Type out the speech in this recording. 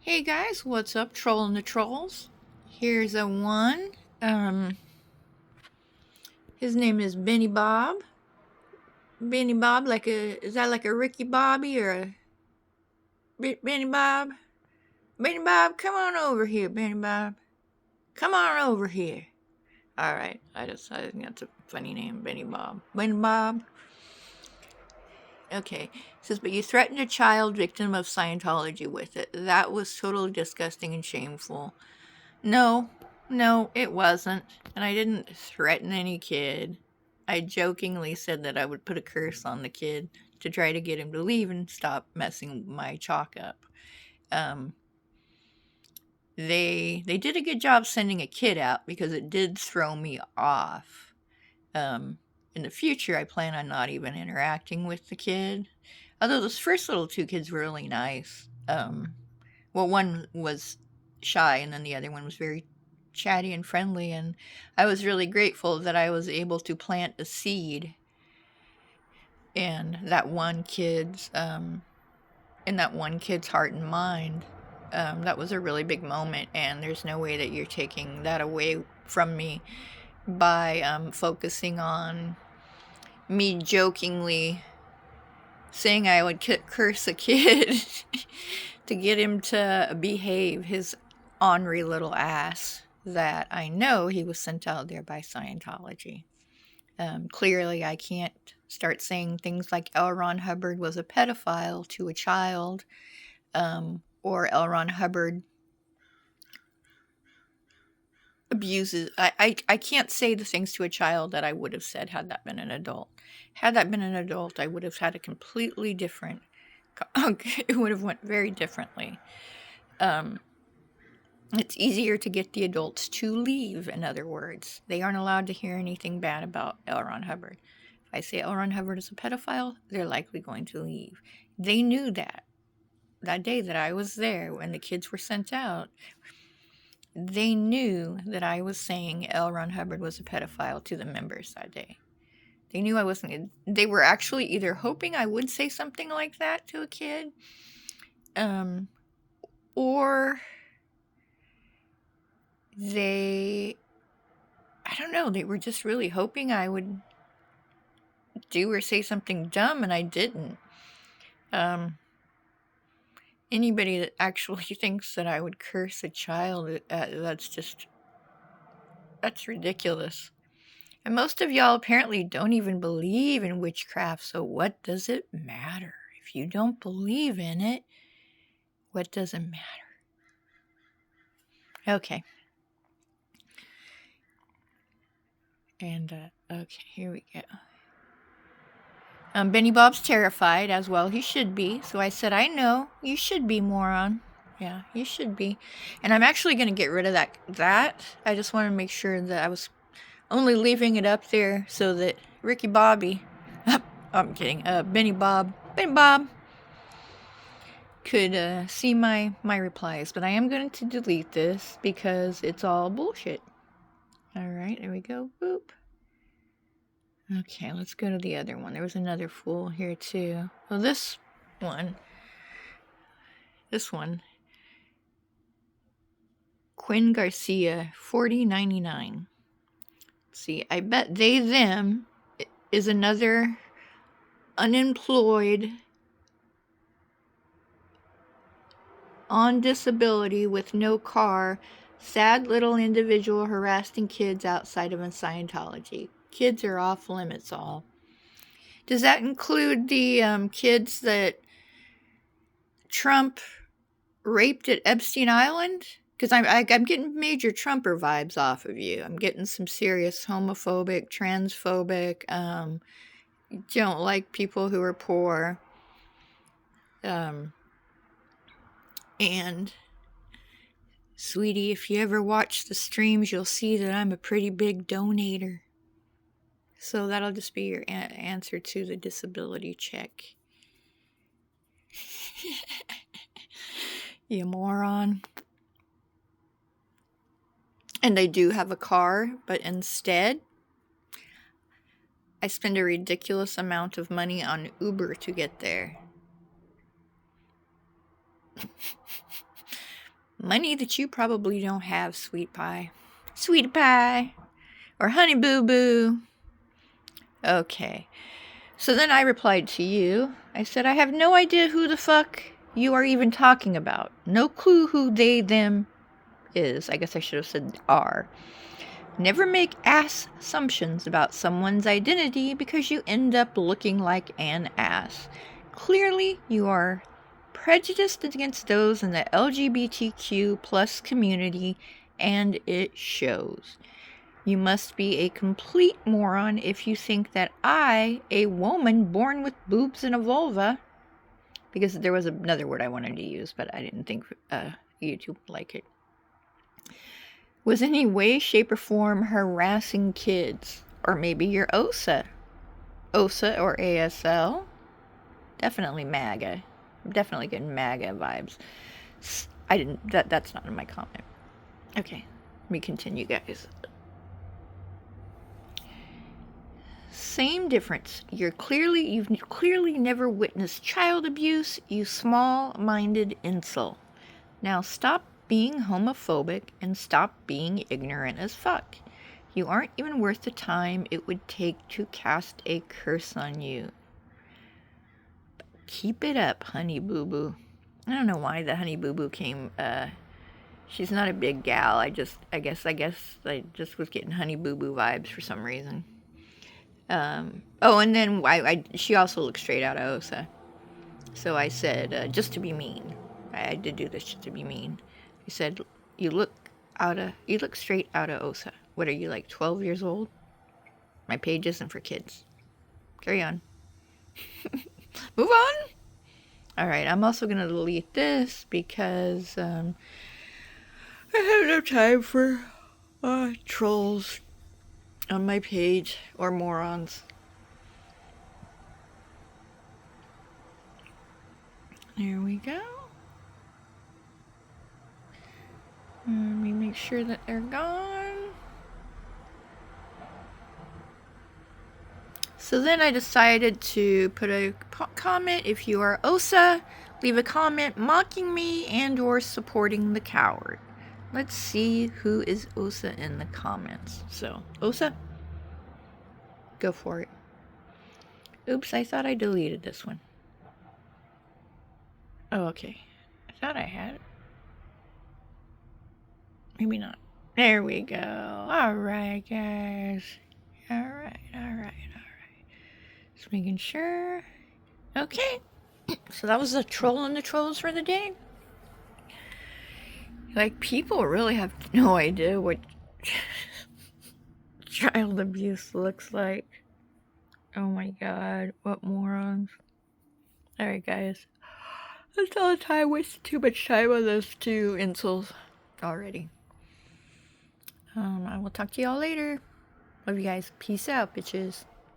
Hey guys, what's up? Trollin the Trolls. Here's a one. His name is Benny Bob. Benny Bob, is that like a Ricky Bobby or a Benny Bob? Benny Bob, come on over here, Benny Bob. Come on over here. All right, I think that's a funny name, Benny Bob. Benny Bob. Okay, it says, but you threatened a child victim of Scientology with it. That was totally disgusting and shameful. No, no, it wasn't. And I didn't threaten any kid. I jokingly said that I would put a curse on the kid to try to get him to leave and stop messing my chalk up. Um, they did a good job sending a kid out because it did throw me off. In the future, I plan on not even interacting with the kid. Although those first little two kids were really nice. Well, one was shy, and then the other one was very chatty and friendly. And I was really grateful that I was able to plant a seed in that one kid's heart and mind. That was a really big moment, and there's no way that you're taking that away from me by focusing on me jokingly saying I would curse a kid to get him to behave his ornery little ass, that I know he was sent out there by Scientology. Clearly, I can't start saying things like L. Ron Hubbard was a pedophile to a child, or L. Ron Hubbard abuses. I can't say the things to a child that I would have said had that been an adult. Had that been an adult, I would have had a completely different. It would have went very differently. It's easier to get the adults to leave, in other words. They aren't allowed to hear anything bad about L. Ron Hubbard. If I say L. Ron Hubbard is a pedophile, they're likely going to leave. They knew that day that I was there when the kids were sent out. They knew that I was saying L. Ron Hubbard was a pedophile to the members that day. They knew I wasn't. They were actually either hoping I would say something like that to a kid, or I don't know, they were just really hoping I would do or say something dumb, and I didn't. Anybody that actually thinks that I would curse a child, that's ridiculous. And most of y'all apparently don't even believe in witchcraft, so what does it matter? If you don't believe in it, what does it matter? Okay. And, okay, here we go. Benny Bob's terrified, as well he should be. So I said, I know, you should be, moron. Yeah, you should be. And I'm actually going to get rid of that. I just want to make sure that I was only leaving it up there so that Ricky Bobby, I'm kidding, Benny Bob could see my replies. But I am going to delete this because it's all bullshit. All right, there we go. Boop. Okay, let's go to the other one. There was another fool here too. Well, this one, Quinn Garcia, 4099. Let's see, I bet they, them is another unemployed, on disability with no car, sad little individual harassing kids outside of a Scientology. Kids are off limits, all. Does that include the kids that Trump raped at Epstein Island? Because I'm getting major Trumper vibes off of you. I'm getting some serious homophobic, transphobic, don't like people who are poor. And, sweetie, if you ever watch the streams, you'll see that I'm a pretty big donator. So that'll just be your answer to the disability check. You moron. And I do have a car, but instead, I spend a ridiculous amount of money on Uber to get there. Money that you probably don't have, sweet pie. Sweet pie. Or honey boo boo. Okay. So then I replied to you. I said, I have no idea who the fuck you are even talking about. No clue who they, them is. I guess I should have said are. Never make ass assumptions about someone's identity because you end up looking like an ass. Clearly, you are prejudiced against those in the LGBTQ plus community, and it shows. You must be a complete moron if you think that I, a woman born with boobs and a vulva, because there was another word I wanted to use, but I didn't think YouTube would like it, was in any way, shape, or form harassing kids. Or maybe you're OSA. OSA or ASL. Definitely MAGA. I'm definitely getting MAGA vibes. That's not in my comment. Okay, let me continue, guys. Same difference. You've clearly never witnessed child abuse, you small-minded incel. Now stop being homophobic and stop being ignorant as fuck. You aren't even worth the time it would take to cast a curse on you. But keep it up, honey boo boo. I don't know why the honey boo boo came. She's not a big gal. I guess I just was getting honey boo boo vibes for some reason. And then she also looks straight out of OSA. So I said, just to be mean. I did do this just to be mean. I said, you look straight out of OSA. What are you, like 12 years old? My page isn't for kids. Carry on. Move on. All right, I'm also going to delete this because I have no time for trolls on my page or morons. There we go. Let me make sure that they're gone. So then I decided to put a comment. If you are OSA, leave a comment mocking me and or supporting the coward. Let's see who is OSA in the comments. So, OSA, go for it. Oops, I thought I deleted this one. Oh, okay. I thought I had it. Maybe not. There we go. Alright, guys. Alright. Just making sure. Okay. So that was the Trollin the Trolls for the day. Like, people really have no idea what child abuse looks like. Oh my god, what morons. Alright, guys. That's all the time. I wasted too much time on those two insults already. I will talk to y'all later. Love you guys. Peace out, bitches.